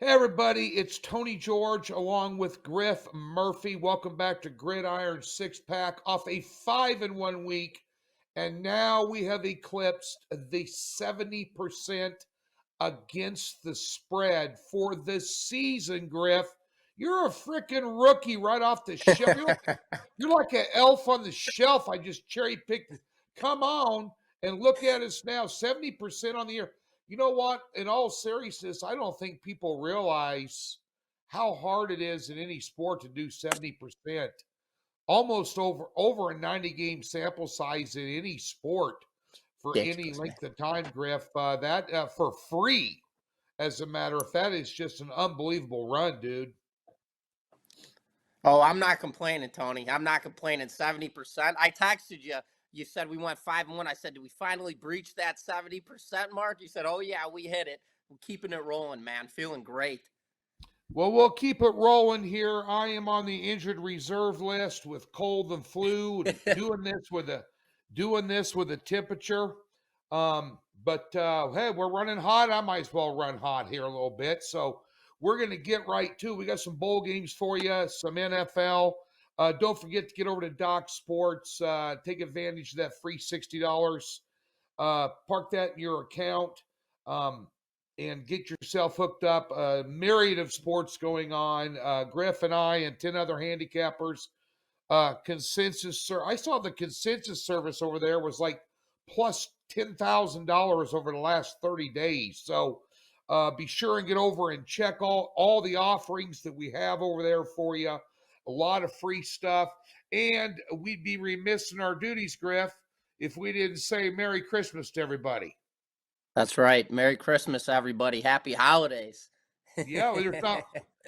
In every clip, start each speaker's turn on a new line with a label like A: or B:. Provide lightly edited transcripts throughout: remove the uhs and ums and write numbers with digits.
A: Hey everybody, it's Tony George along with Griff Murphy. Welcome back to Gridiron Six Pack off a 5-1 week. And now we have eclipsed the 70% against the spread for this season, Griff. You're a freaking rookie right off the shelf. You're like an elf on the shelf. I just cherry picked. Come on and look at us now, 70% on the year. You know what? In all seriousness, I don't think people realize how hard it is in any sport to do 70%. Almost over a 90 game sample size in any sport for any
B: Ridiculous, man.
A: length of time, Griff. That for free, as a matter of fact, is just an unbelievable run, dude.
B: Oh, I'm not complaining, Tony. I'm not complaining. 70%. I texted you. You said we went 5-1. I said, did we finally breach that 70% mark? You said, oh, yeah, we hit it. We're keeping it rolling, man. Feeling great.
A: Well, we'll keep it rolling here. I am on the injured reserve list with cold and flu, doing this with a temperature. But hey, we're running hot. I might as well run hot here a little bit. So we're gonna get right to. We got some bowl games for you, some NFL. Don't forget to get over to Doc Sports. Take advantage of that free $60. Park that in your account. And get yourself hooked up. A myriad of sports going on. Griff and I and 10 other handicappers. Consensus. I saw the consensus service over there was like plus $10,000 over the last 30 days. So be sure and get over and check all the offerings that we have over there for you. A lot of free stuff. And we'd be remiss in our duties, Griff, if we didn't say Merry Christmas to everybody.
B: That's right. Merry Christmas, everybody. Happy holidays.
A: Yeah, there's not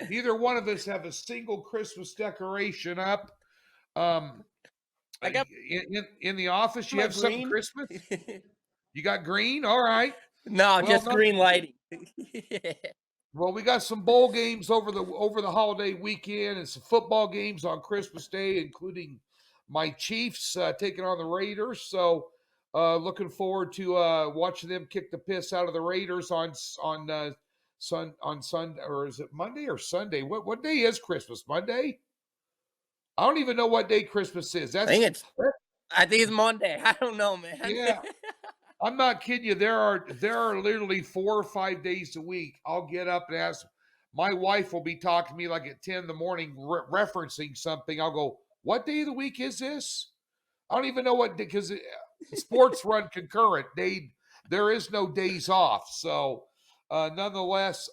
A: neither one of us have a single Christmas decoration up. Um,
B: I got
A: in the office, you
B: my
A: have something
B: green.
A: Christmas. You got green, all right.
B: No,
A: Well,
B: just green lighting.
A: well, we got some bowl games over the holiday weekend and some football games on Christmas Day, including my Chiefs taking on the Raiders. So, looking forward to watching them kick the piss out of the Raiders on Sunday, or is it Monday or Sunday? What day is Christmas? Monday? I don't even know what day Christmas is.
B: I think it's Monday. I don't know, man.
A: Yeah. I'm not kidding you. There are literally 4 or 5 days a week. I'll get up and ask. My wife will be talking to me like at 10 in the morning, referencing something. I'll go, "What day of the week is this?" I don't even know what, because sports run concurrent. There is no days off. So, nonetheless,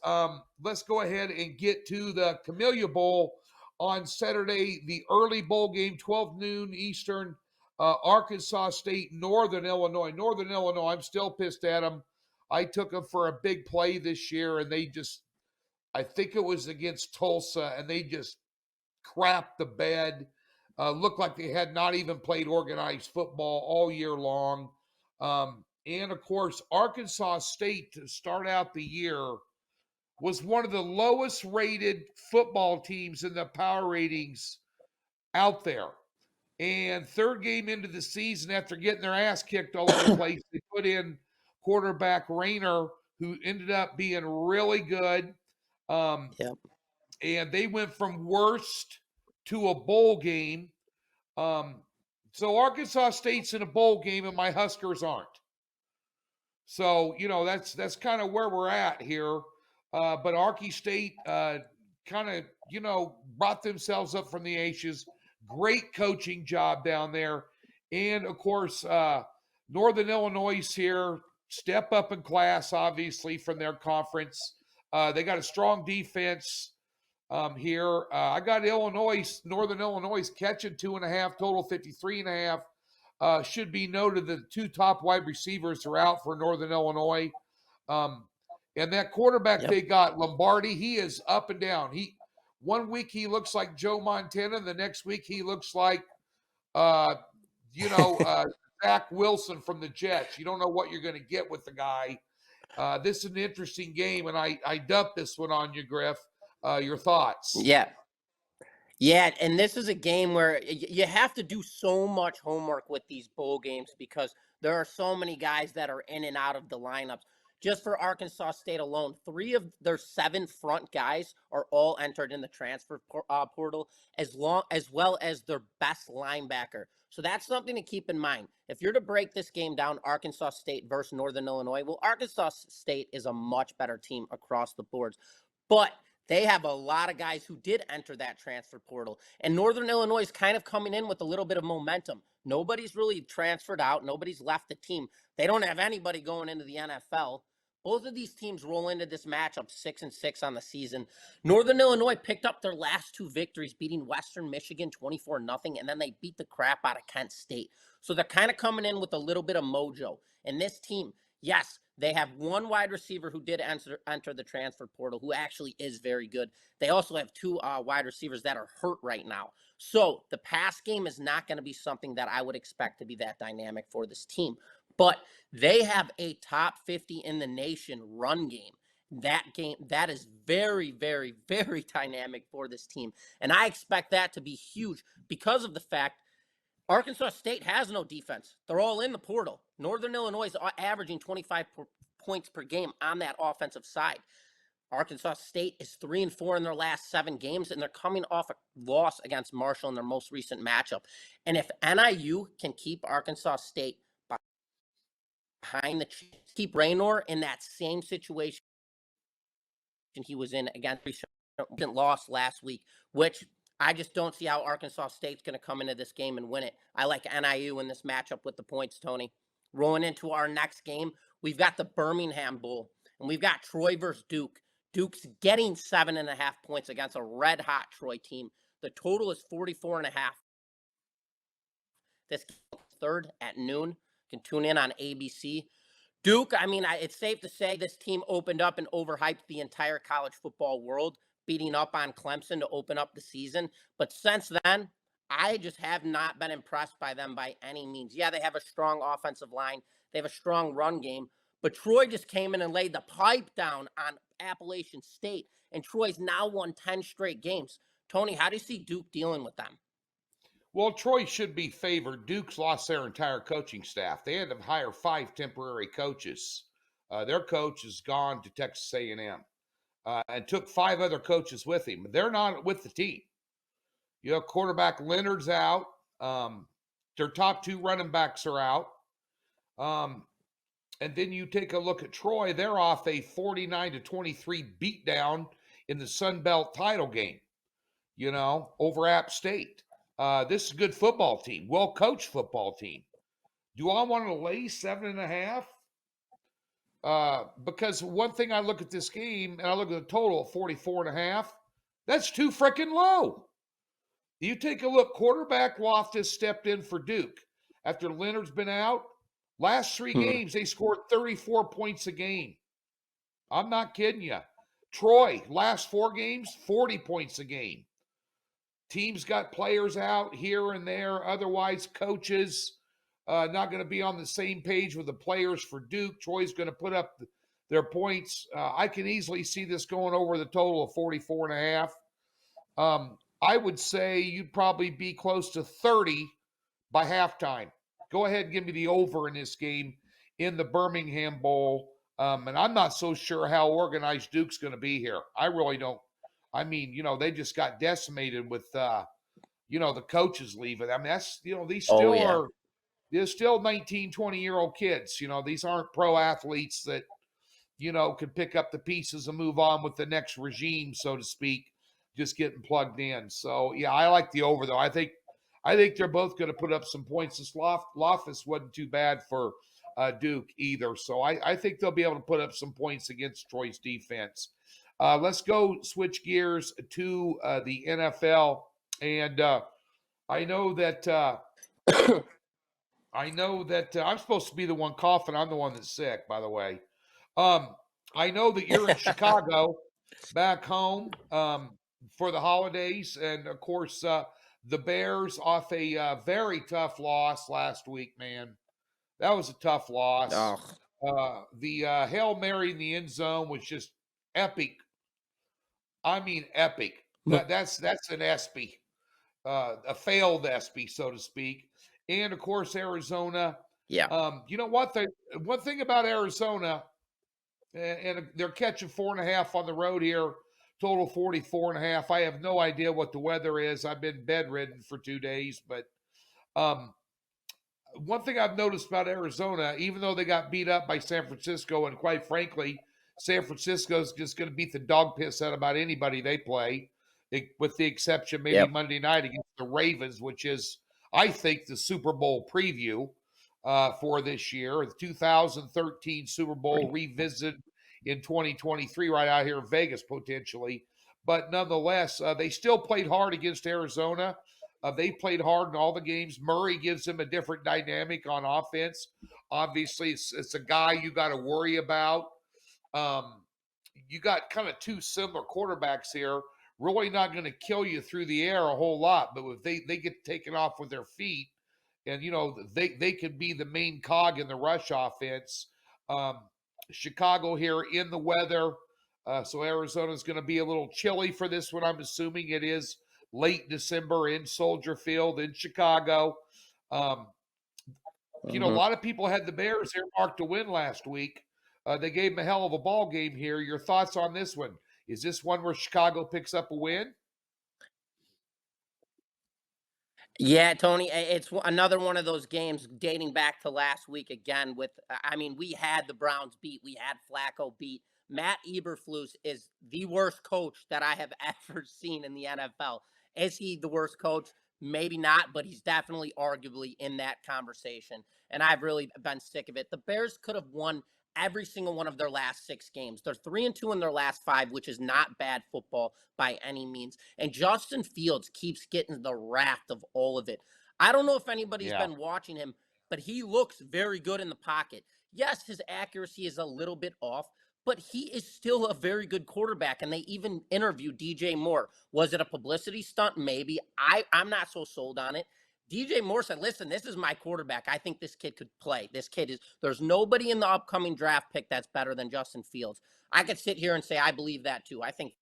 A: let's go ahead and get to the Camellia Bowl on Saturday, the early bowl game, 12 noon Eastern. Arkansas State, Northern Illinois. Northern Illinois, I'm still pissed at them. I took them for a big play this year, and I think it was against Tulsa, and they just crapped the bed. Looked like they had not even played organized football all year long. And of course, Arkansas State to start out the year was one of the lowest rated football teams in the power ratings out there. And third game into the season, after getting their ass kicked all over the place, they put in quarterback Rayner, who ended up being really good.
B: Yep.
A: And they went from worst to a bowl game. So Arkansas State's in a bowl game, and my Huskers aren't. So that's kind of where we're at here. But Arky State kind of brought themselves up from the ashes. Great coaching job down there, and of course Northern Illinois here. Step up in class, obviously, from their conference. They got a strong defense here. I got Northern Illinois catching 2.5, total 53.5. Should be noted that the two top wide receivers are out for Northern Illinois. And that quarterback
B: Yep.
A: they got, Lombardi, he is up and down. One week he looks like Joe Montana, the next week he looks like Zach Wilson from the Jets. You don't know what you're going to get with the guy. This is an interesting game, and I dumped this one on you, Griff. Your thoughts?
B: Yeah. Yeah, and this is a game where you have to do so much homework with these bowl games because there are so many guys that are in and out of the lineups. Just for Arkansas State alone, 3 of their 7 front guys are all entered in the transfer portal, as well as their best linebacker. So that's something to keep in mind. If you're to break this game down, Arkansas State versus Northern Illinois, well, Arkansas State is a much better team across the boards. But they have a lot of guys who did enter that transfer portal. And Northern Illinois is kind of coming in with a little bit of momentum. Nobody's really transferred out. Nobody's left the team. They don't have anybody going into the NFL. Both of these teams roll into this matchup 6-6 on the season. Northern Illinois picked up their last 2 victories, beating Western Michigan 24-0, and then they beat the crap out of Kent State. So they're kind of coming in with a little bit of mojo. And this team, yes, they have 1 wide receiver who did enter the transfer portal, who actually is very good. They also have 2 wide receivers that are hurt right now. So the pass game is not going to be something that I would expect to be that dynamic for this team. But they have a top 50 in the nation run game. That is very, very, very dynamic for this team. And I expect that to be huge because of the fact Arkansas State has no defense. They're all in the portal. Northern Illinois is averaging 25 points per game on that offensive side. Arkansas State is 3-4 in their last 7 games, and they're coming off a loss against Marshall in their most recent matchup. And if NIU can keep Arkansas State behind the chains, keep Raynor in that same situation he was in against loss last week, which I just don't see how Arkansas State's going to come into this game and win it. I like NIU in this matchup with the points, Tony. Rolling into our next game, we've got the Birmingham Bowl, and we've got Troy versus Duke. Duke's getting 7.5 points against a red-hot Troy team. The total is 44.5. This third at noon. You can tune in on ABC. Duke, I mean, it's safe to say this team opened up and overhyped the entire college football world, beating up on Clemson to open up the season. But since then, I just have not been impressed by them by any means. Yeah, they have a strong offensive line. They have a strong run game. But Troy just came in and laid the pipe down on Appalachian State. And Troy's now won 10 straight games. Tony, how do you see Duke dealing with them?
A: Well, Troy should be favored. Duke's lost their entire coaching staff. They had to hire 5 temporary coaches. Their coach is gone to Texas A&M and took 5 other coaches with him. They're not with the team. You know, quarterback Leonard's out. Their top 2 running backs are out. And then you take a look at Troy. They're off a 49-23 beatdown in the Sun Belt title game, you know, over App State. This is a good football team, well-coached football team. Do I want to lay 7.5? Because one thing I look at this game, and I look at the total of 44.5, that's too freaking low. You take a look, quarterback Loftus stepped in for Duke. After Leonard's been out, last 3 games, they scored 34 points a game. I'm not kidding you. Troy, last 4 games, 40 points a game. Teams got players out here and there. Otherwise, coaches not going to be on the same page with the players for Duke. Troy's going to put up their points. I can easily see this going over the total of 44.5. I would say you'd probably be close to 30 by halftime. Go ahead and give me the over in this game in the Birmingham Bowl. And I'm not so sure how organized Duke's going to be here. I really don't. I mean, you know, they just got decimated with, you know, the coaches leaving. I mean, that's, you know, these still are, they're still 19, 20-year-old kids. You know, these aren't pro athletes that, you know, could pick up the pieces and move on with the next regime, so to speak, just getting plugged in. So, yeah, I like the over, though. I think they're both going to put up some points. This Loftus wasn't too bad for Duke either. So I think they'll be able to put up some points against Troy's defense. Let's go switch gears to the NFL. And I know that I'm supposed to be the one coughing. I'm the one that's sick, by the way. I know that you're in Chicago, back home for the holidays. And, of course, the Bears off a very tough loss last week, man. That was a tough loss. The Hail Mary in the end zone was just epic. I mean, epic. That's an ESPY, a failed ESPY, so to speak. And, of course, Arizona.
B: Yeah.
A: You know what? One thing about Arizona, and they're catching 4.5 on the road here. Total 44.5. I have no idea what the weather is. I've been bedridden for 2 days, but um, one thing I've noticed about Arizona, even though they got beat up by San Francisco, and quite frankly, San Francisco's just going to beat the dog piss out about anybody they play, with the exception maybe
B: Yep.
A: Monday night against the Ravens, which is, I think, the Super Bowl preview for this year. The 2013 Super Bowl revisited in 2023 right out here in Vegas, potentially. But nonetheless, they still played hard against Arizona. They played hard in all the games. Murray gives them a different dynamic on offense. Obviously, it's a guy you got to worry about. You got kind of two similar quarterbacks here. Really not going to kill you through the air a whole lot, but if they get taken off with their feet, and they could be the main cog in the rush offense. Chicago here in the weather, so Arizona's going to be a little chilly for this one. I'm assuming it is late December in Soldier Field in Chicago. A lot of people had the Bears earmarked to win last week. They gave them a hell of a ball game here. Your thoughts on this one? Is this one where Chicago picks up a win?
B: Yeah, Tony, it's another one of those games dating back to last week again we had the Browns beat. We had Flacco beat. Matt Eberflus is the worst coach that I have ever seen in the NFL. Is he the worst coach? Maybe not, but he's definitely arguably in that conversation. And I've really been sick of it. The Bears could have won every single one of their last 6 games. They're 3-2 in their last 5, which is not bad football by any means. And Justin Fields keeps getting the wrath of all of it. I don't know if anybody's been watching him, but he looks very good in the pocket. Yes, his accuracy is a little bit off, but he is still a very good quarterback. And they even interviewed DJ Moore. Was it a publicity stunt? Maybe. I'm not so sold on it. DJ Moore said, listen, this is my quarterback. I think this kid could play. There's nobody in the upcoming draft pick that's better than Justin Fields. I could sit here and say I believe that too. I think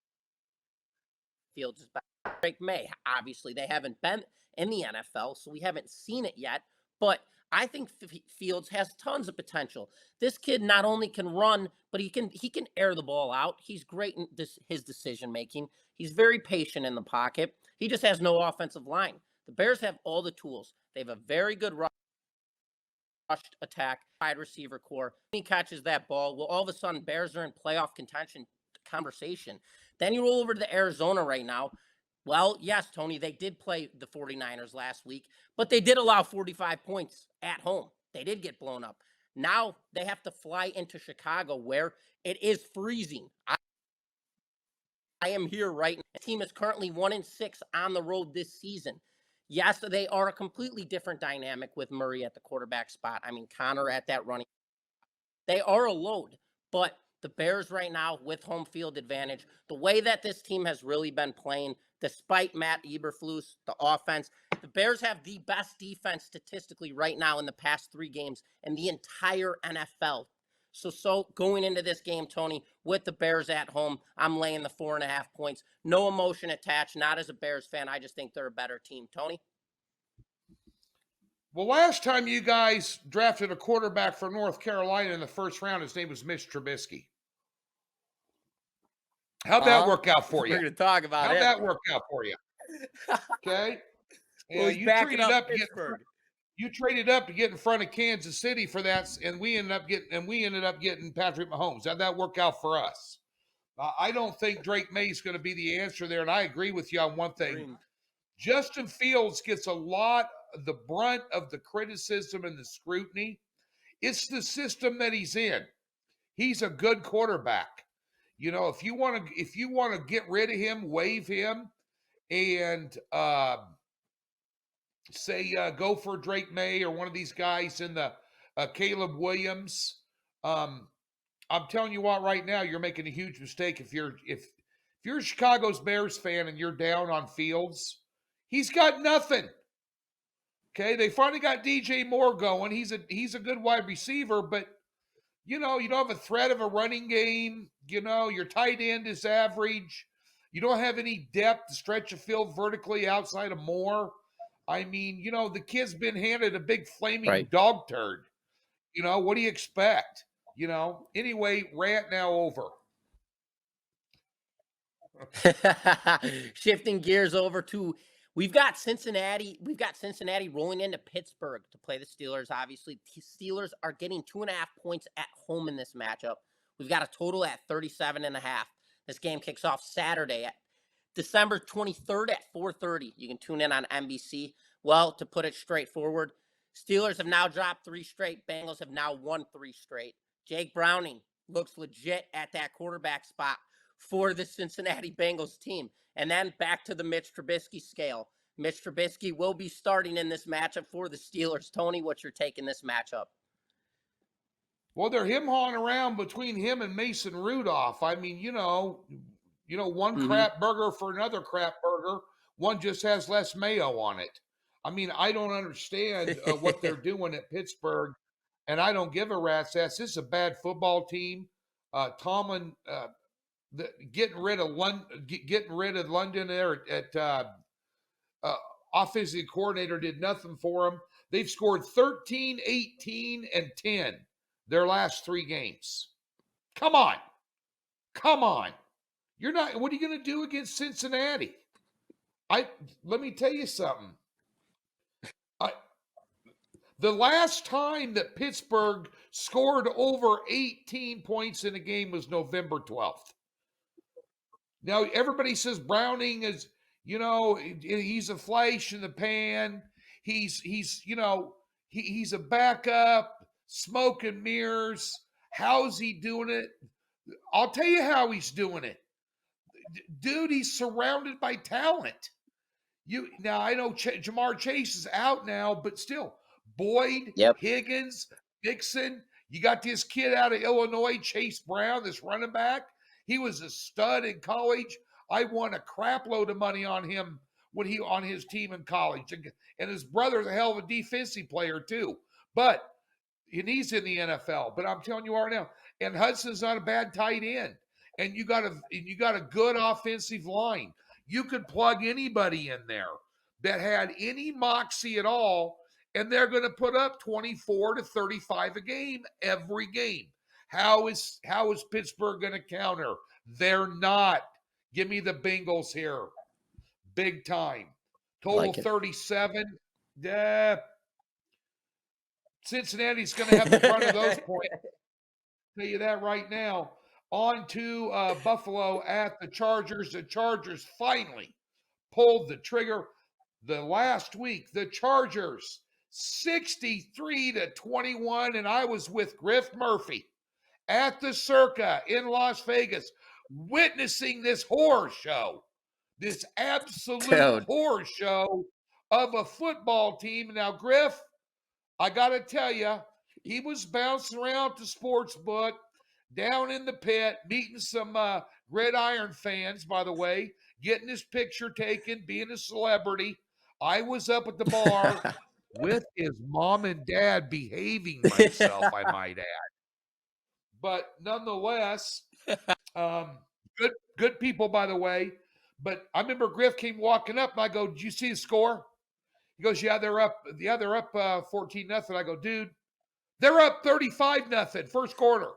B: Fields is better. Drake May, obviously, they haven't been in the NFL, so we haven't seen it yet. But I think Fields has tons of potential. This kid not only can run, but he can air the ball out. He's great in his decision making. He's very patient in the pocket. He just has no offensive line. The Bears have all the tools. They have a very good rush attack, wide receiver core. He catches that ball. Well, all of a sudden, Bears are in playoff contention conversation. Then you roll over to Arizona right now. Well, yes, Tony, they did play the 49ers last week, but they did allow 45 points at home. They did get blown up. Now they have to fly into Chicago where it is freezing. I am here right now. The team is currently 1-6 on the road this season. Yes, they are a completely different dynamic with Murray at the quarterback spot. I mean, Connor at that running. They are a load, but the Bears right now with home field advantage, the way that this team has really been playing, despite Matt Eberflus, the offense, the Bears have the best defense statistically right now in the past 3 games in the entire NFL. So going into this game, Tony, with the Bears at home, I'm laying the 4.5 points. No emotion attached, not as a Bears fan. I just think they're a better team. Tony?
A: Well, last time you guys drafted a quarterback for North Carolina in the first round, his name was Mitch Trubisky. How'd that work out for you?
B: We're going to talk about
A: How'd that work out for you? Okay.
B: Well, you traded up Pittsburgh.
A: You traded up to get in front of Kansas City for that, and we ended up getting Patrick Mahomes. How'd that work out for us? I don't think Drake May is going to be the answer there, and I agree with you on one thing. Justin Fields gets a lot of the brunt of the criticism and the scrutiny. It's the system that he's in. He's a good quarterback. If you want to get rid of him, waive him, and go for Drake May or one of these guys in the Caleb Williams. I'm telling you what, right now you're making a huge mistake if you're a Chicago's Bears fan and you're down on Fields. He's got nothing. Okay, they finally got DJ Moore going. He's a good wide receiver, but you don't have a threat of a running game. Your tight end is average. You don't have any depth to stretch a field vertically outside of Moore. I mean, the kid's been handed a big flaming dog turd. What do you expect? Anyway, rant now over.
B: Shifting gears over to we've got Cincinnati. We've got Cincinnati rolling into Pittsburgh to play the Steelers. Obviously, the Steelers are getting 2.5 points at home in this matchup. We've got a total at 37.5. This game kicks off Saturday at December 23rd at 4:30. You can tune in on NBC. Well, to put it straightforward, Steelers have now dropped 3 straight. Bengals have now won 3 straight. Jake Browning looks legit at that quarterback spot for the Cincinnati Bengals team. And then back to the Mitch Trubisky scale. Mitch Trubisky will be starting in this matchup for the Steelers. Tony, what's your take in this matchup?
A: Well, they're him-hawing around between him and Mason Rudolph. I mean, one crap burger for another crap burger. One just has less mayo on it. I mean, I don't understand what they're doing at Pittsburgh, and I don't give a rat's ass. This is a bad football team. Tomlin getting rid of London there at offensive coordinator did nothing for them. They've scored 13, 18, and 10 their last 3 games. Come on. You're not. What are you going to do against Cincinnati? Let me tell you something. The last time that Pittsburgh scored over 18 points in a game was November 12th. Now, everybody says Browning is, he's a flash in the pan. He's a backup, smoke and mirrors. How's he doing it? I'll tell you how he's doing it. Dude, he's surrounded by talent. Now, I know Jamar Chase is out now, but still, Boyd, Higgins, Dixon. You got this kid out of Illinois, Chase Brown, this running back. He was a stud in college. I won a crap load of money on him when he on his team in college. And his brother's a hell of a defensive player too. And he's in the NFL. But I'm telling you right now, and Hudson's not a bad tight end. And you got a good offensive line. You could plug anybody in there that had any moxie at all, and they're going to put up 24 to 35 a game every game. How is Pittsburgh going to counter? They're not. Give me the Bengals here. Big time. Total 37. Cincinnati's going to have the brunt of those points. I'll tell you that right now. On to Buffalo at the Chargers. The Chargers finally pulled the trigger. The last week, the Chargers 63-21, and I was with Griff Murphy at the Circa in Las Vegas, witnessing this horror show, this absolute horror show of a football team. Now, Griff, I got to tell you, he was bouncing around the sports book, down in the pit, meeting some Gridiron fans, by the way, getting his picture taken, being a celebrity. I was up at the bar with his mom and dad, behaving myself, I might add. But nonetheless, good people, by the way. But I remember Griff came walking up, and I go, "Did you see the score?" He goes, "Yeah, they're up 14-0." I go, "Dude, they're up 35-0 first quarter.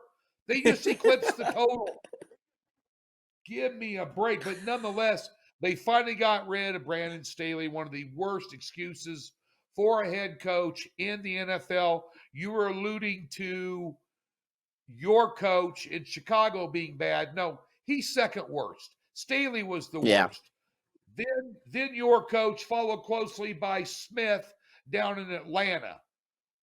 A: They just eclipsed the total. Give me a break." But nonetheless, they finally got rid of Brandon Staley, one of the worst excuses for a head coach in the NFL. You were alluding to your coach in Chicago being bad. No, he's second worst. Staley was the worst. Then your coach, followed closely by Smith down in Atlanta.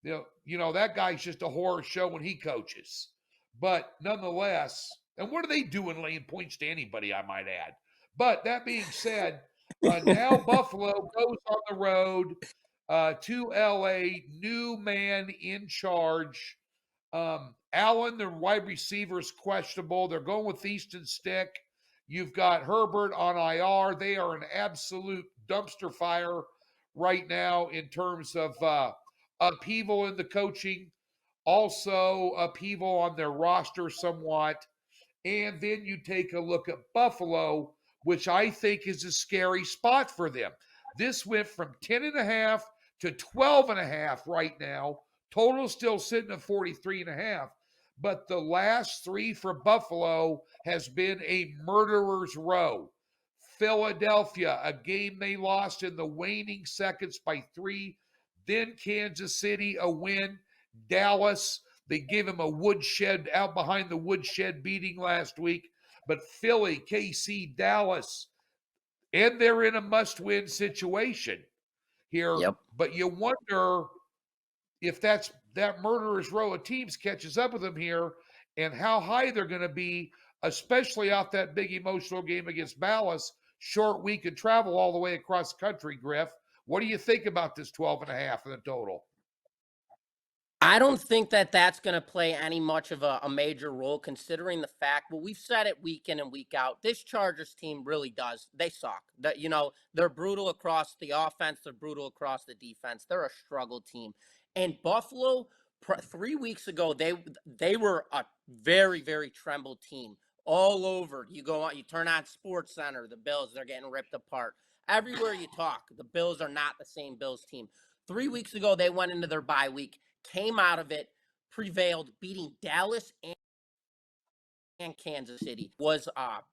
A: That guy's just a horror show when he coaches. But nonetheless, and what are they doing laying points to anybody, I might add. But that being said, now Buffalo goes on the road to L.A., new man in charge. Allen, the wide receiver, is questionable. They're going with Easton Stick. You've got Herbert on IR. They are an absolute dumpster fire right now in terms of upheaval in the coaching, also upheaval on their roster somewhat. And then you take a look at Buffalo, which I think is a scary spot for them. This went from 10.5 to 12.5 right now. Total still sitting at 43.5. but the last 3 for Buffalo has been a murderer's row. Philadelphia, a game they lost in the waning seconds by 3. Then Kansas City, a win. Dallas, they gave him a woodshed out behind the woodshed beating last week. But Philly, KC, Dallas, and they're in a must-win situation here.
B: Yep.
A: But you wonder if that murderer's row of teams catches up with them here and how high they're going to be, especially off that big emotional game against Dallas. Short week and travel all the way across the country, Griff. What do you think about this 12.5 in the total?
B: I don't think that that's going to play any much of a major role, considering the fact, well, we've said it week in and week out. This Chargers team really does. They suck. They're brutal across the offense. They're brutal across the defense. They're a struggle team. And Buffalo, 3 weeks ago, they were a very, very trembled team all over. You go on, you turn on Sports Center, the Bills, they're getting ripped apart. Everywhere you talk, the Bills are not the same Bills team. 3 weeks ago, they went into their bye week, came out of it, prevailed, beating Dallas and Kansas City.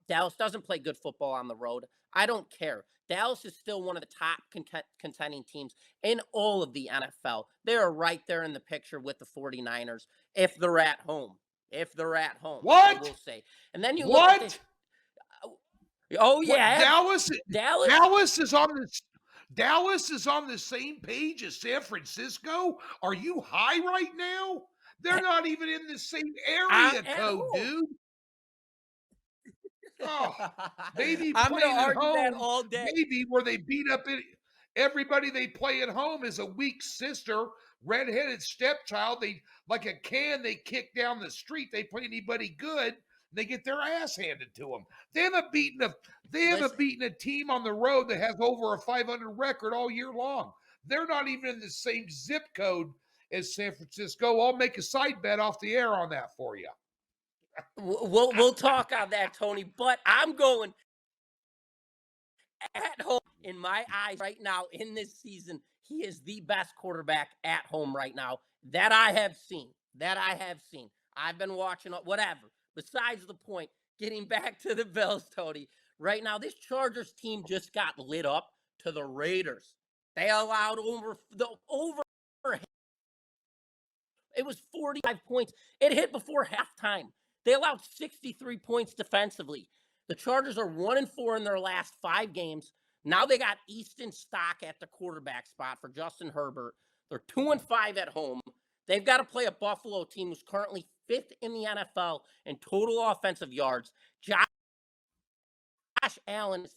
B: Dallas doesn't play good football on the road. I don't care. Dallas is still one of the top contending teams in all of the NFL. They are right there in the picture with the 49ers if they're at home.
A: What?
B: I will say. And then you
A: what?
B: look at this. Oh yeah,
A: Dallas is on this. Dallas is on the same page as San Francisco. Are you high right now? They're not even in the same area code, dude. Oh, maybe
B: I'm
A: playing
B: gonna
A: at
B: argue that
A: home,
B: all day.
A: maybe where they beat up everybody they play at home is a weak sister, redheaded stepchild. They like a can they kick down the street. They play anybody good, they get their ass handed to them. They haven't beaten a team on the road that has over a 500 record all year long. They're not even in the same zip code as San Francisco. I'll make a side bet off the air on that for you.
B: We'll talk on that, Tony. But I'm going at home. In my eyes, right now in this season, he is the best quarterback at home right now that I have seen. I've been watching whatever. Besides the point, getting back to the Bills, Tony. Right now, this Chargers team just got lit up to the Raiders. They allowed over. It was 45 points. It hit before halftime. They allowed 63 points defensively. The Chargers are 1-4 in their last 5 games. Now they got Easton Stock at the quarterback spot for Justin Herbert. They're 2-5 at home. They've got to play a Buffalo team who's currently 5th in the NFL in total offensive yards. Josh Allen is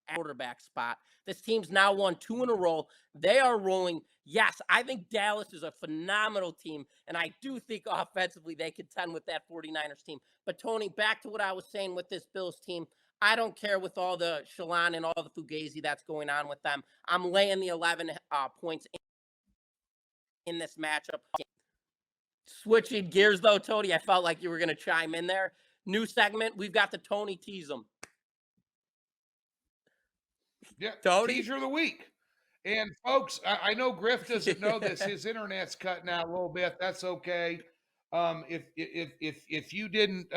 B: at quarterback spot. This team's now won 2 in a row. They are rolling. Yes, I think Dallas is a phenomenal team, and I do think offensively they contend with that 49ers team. But, Tony, back to what I was saying with this Bills team, I don't care with all the Shalon and all the Fugazi that's going on with them. I'm laying the 11 points in this matchup. Switching gears, though, Tony, I felt like you were going to chime in there. New segment, we've got the Tony Tease 'em.
A: Yeah,
B: Tony?
A: Teaser of the week. And folks, I know Griff doesn't know this. His internet's cutting out a little bit. That's okay. If you didn't,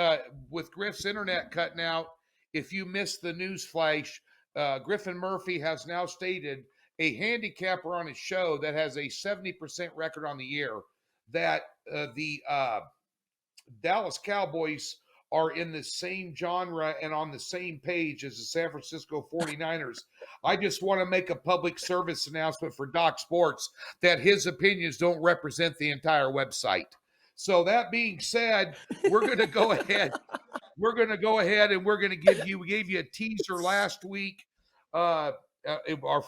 A: with Griff's internet cutting out, if you missed the news flash, Griffin Murphy has now stated, a handicapper on his show that has a 70% record on the year, that the Dallas Cowboys are in the same genre and on the same page as the San Francisco 49ers. I just want to make a public service announcement for Doc Sports that his opinions don't represent the entire website. So that being said, we're going to go ahead. We're going to go ahead and we're going to give you, we gave you a teaser last week. Our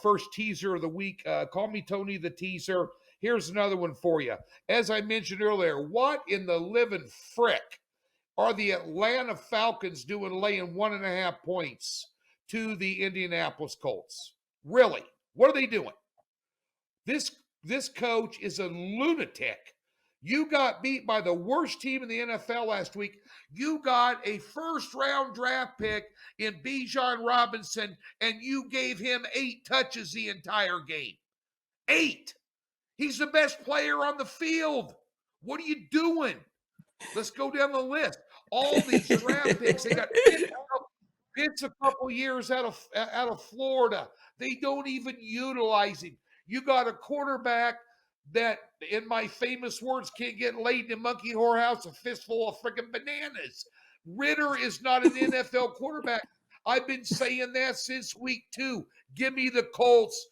A: first teaser of the week. Call me Tony the Teaser. Here's another one for you. As I mentioned earlier, what in the living frick are the Atlanta Falcons doing laying 1.5 points to the Indianapolis Colts? Really? What are they doing? This coach is a lunatic. You got beat by the worst team in the NFL last week. You got a first-round draft pick in Bijan Robinson, and you gave him 8 touches the entire game. 8. He's the best player on the field. What are you doing? Let's go down the list. All these draft picks. They got Pitt's a couple years out of Florida. They don't even utilize him. You got a quarterback that, in my famous words, can't get laid in a monkey whorehouse, a fistful of freaking bananas. Ritter is not an NFL quarterback. I've been saying that since week 2. Give me the Colts.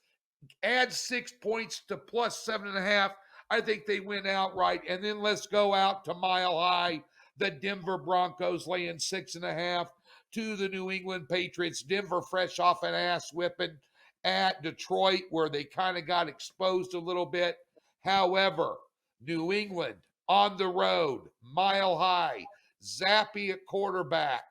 A: Add 6 points to plus 7.5. I think they win outright. And then let's go out to Mile High. The Denver Broncos laying 6.5 to the New England Patriots. Denver fresh off an ass whipping at Detroit, where they kind of got exposed a little bit. However, New England on the road, Mile High, Zappy at quarterback.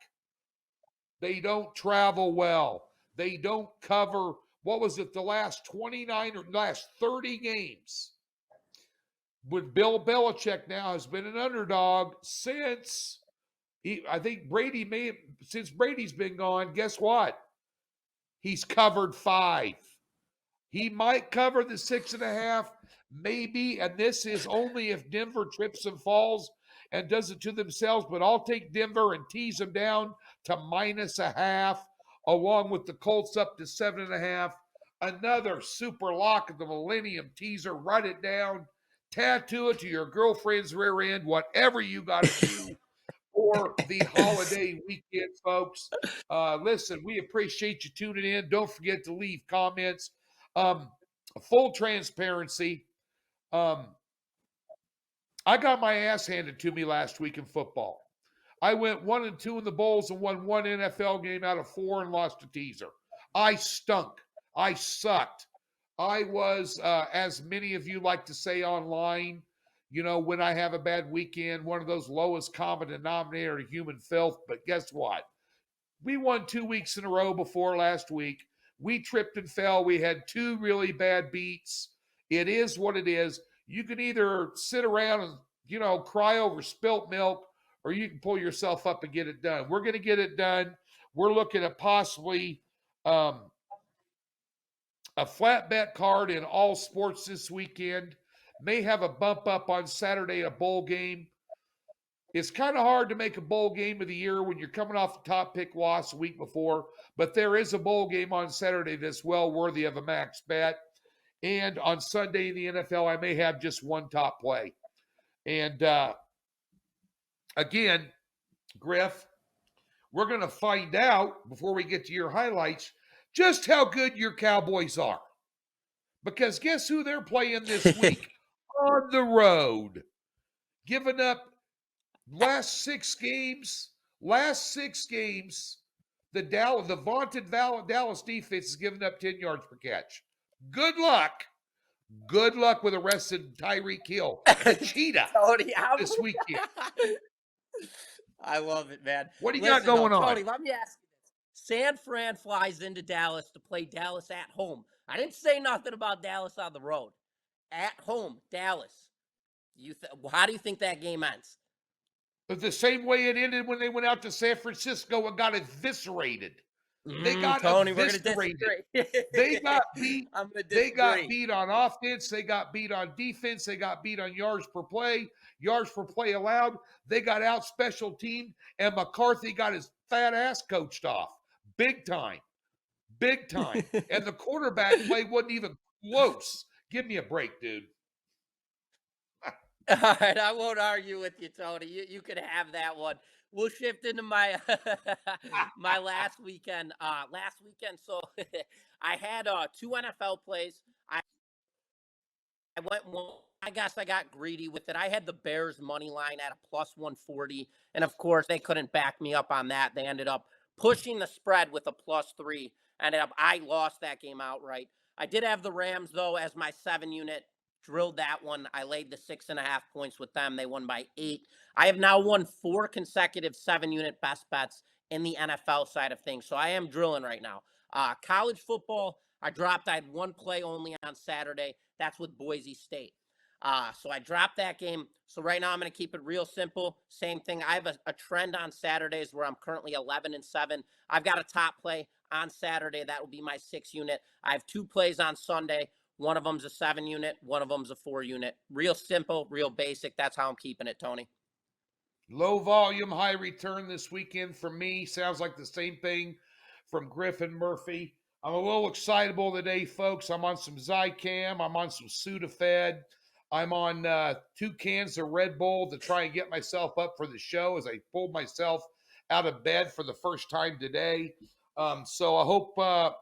A: They don't travel well. They don't cover, what was it, the last 29 or last 30 games. With Bill Belichick now has been an underdog since I think since Brady's been gone, guess what? He's covered 5. He might cover the 6.5, maybe, and this is only if Denver trips and falls and does it to themselves, but I'll take Denver and tease them down to -0.5, along with the Colts up to 7.5. Another super lock of the Millennium teaser. Write it down, tattoo it to your girlfriend's rear end, whatever you got to do for the holiday weekend, folks. Listen, we appreciate you tuning in. Don't forget to leave comments. Full transparency. I got my ass handed to me last week in football. I went 1-2 in the bowls and won 1 NFL game out of 4 and lost a teaser. I stunk. I sucked. I was, as many of you like to say online, when I have a bad weekend, one of those lowest common denominator human filth. But guess what? We won 2 weeks in a row before last week. We tripped and fell. We had 2 really bad beats. It is what it is. You can either sit around and, cry over spilt milk, or you can pull yourself up and get it done. We're going to get it done. We're looking at possibly a flat bet card in all sports this weekend. May have a bump up on Saturday, a bowl game. It's kind of hard to make a bowl game of the year when you're coming off the top pick loss the week before, but there is a bowl game on Saturday that's well worthy of a max bet. And on Sunday in the NFL, I may have just one top play. And again, Griff, we're going to find out before we get to your highlights just how good your Cowboys are. Because guess who they're playing this week? On the road. Giving up last six games, the vaunted Dallas defense is giving up 10 yards per catch. Good luck. Good luck with arresting Tyreek Hill, the cheetah, this weekend.
B: I love it, man.
A: What do you got going on?
B: Tony, let me ask you this. San Fran flies into Dallas to play Dallas at home. I didn't say nothing about Dallas on the road. At home, Dallas. How do you think that game ends?
A: The same way it ended when they went out to San Francisco and got eviscerated. They got
B: Tony,
A: eviscerated. They got beat. They got beat on offense. They got beat on defense. They got beat on yards per play allowed. They got out special team, and McCarthy got his fat ass coached off. Big time. And the quarterback play wasn't even close. Give me a break, dude.
B: All right, I won't argue with you, Tony. You can have that one. We'll shift into my my last weekend. So I had 2 NFL plays. I guess I got greedy with it. I had the Bears money line at a plus 140, and of course they couldn't back me up on that. They ended up pushing the spread with a +3. I lost that game outright. I did have the Rams though as my 7 unit. Drilled that one. I laid the 6.5 points with them. They won by 8. I have now won 4 consecutive 7-unit best bets in the NFL side of things. So I am drilling right now. College football, I had 1 play only on Saturday. That's with Boise State. So I dropped that game. So right now I'm going to keep it real simple. Same thing. I have a trend on Saturdays where I'm currently 11-7. I've got a top play on Saturday. That will be my 6 unit. I have 2 plays on Sunday. One of them's a 7 unit. One of them's a 4 unit. Real simple, real basic. That's how I'm keeping it, Tony.
A: Low volume, high return this weekend for me. Sounds like the same thing from Griffin Murphy. I'm a little excitable today, folks. I'm on some Zycam. I'm on some Sudafed. I'm on 2 cans of Red Bull to try and get myself up for the show as I pulled myself out of bed for the first time today. So I hope a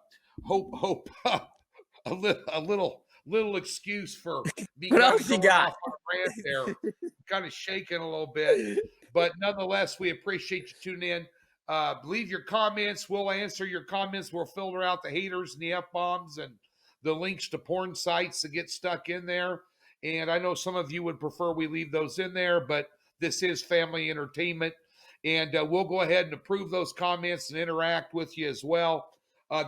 A: little excuse for me
B: What
A: kind
B: else
A: of
B: you
A: going
B: got?
A: off on a rant there, kind of shaking a little bit. But nonetheless, we appreciate you tuning in. Leave your comments. We'll answer your comments. We'll filter out the haters and the F-bombs and the links to porn sites that get stuck in there. And I know some of you would prefer we leave those in there, but this is family entertainment. And we'll go ahead and approve those comments and interact with you as well.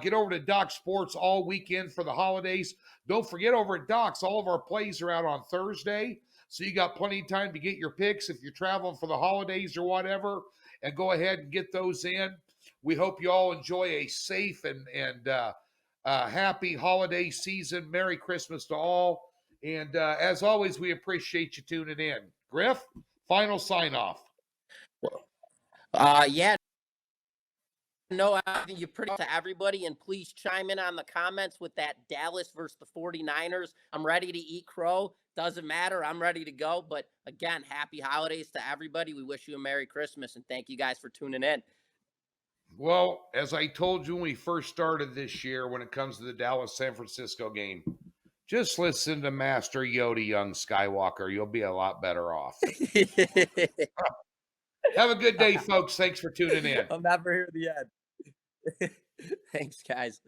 A: Get over to Doc Sports all weekend for the holidays. Don't forget, over at Doc's, all of our plays are out on Thursday. So you got plenty of time to get your picks if you're traveling for the holidays or whatever, and go ahead and get those in. We hope you all enjoy a safe and happy holiday season. Merry Christmas to all. And as always, we appreciate you tuning in. Griff, final sign off.
B: Yeah. No, I think you're pretty to everybody, and please chime in on the comments with that Dallas versus the 49ers. I'm ready to eat crow. Doesn't matter. I'm ready to go. But again, happy holidays to everybody. We wish you a Merry Christmas, and thank you guys for tuning in.
A: Well, as I told you when we first started this year, when it comes to the Dallas San Francisco game, just listen to Master Yoda, young Skywalker. You'll be a lot better off. Have a good day, folks. Thanks for tuning in.
B: I'll never hear the end. Thanks, guys.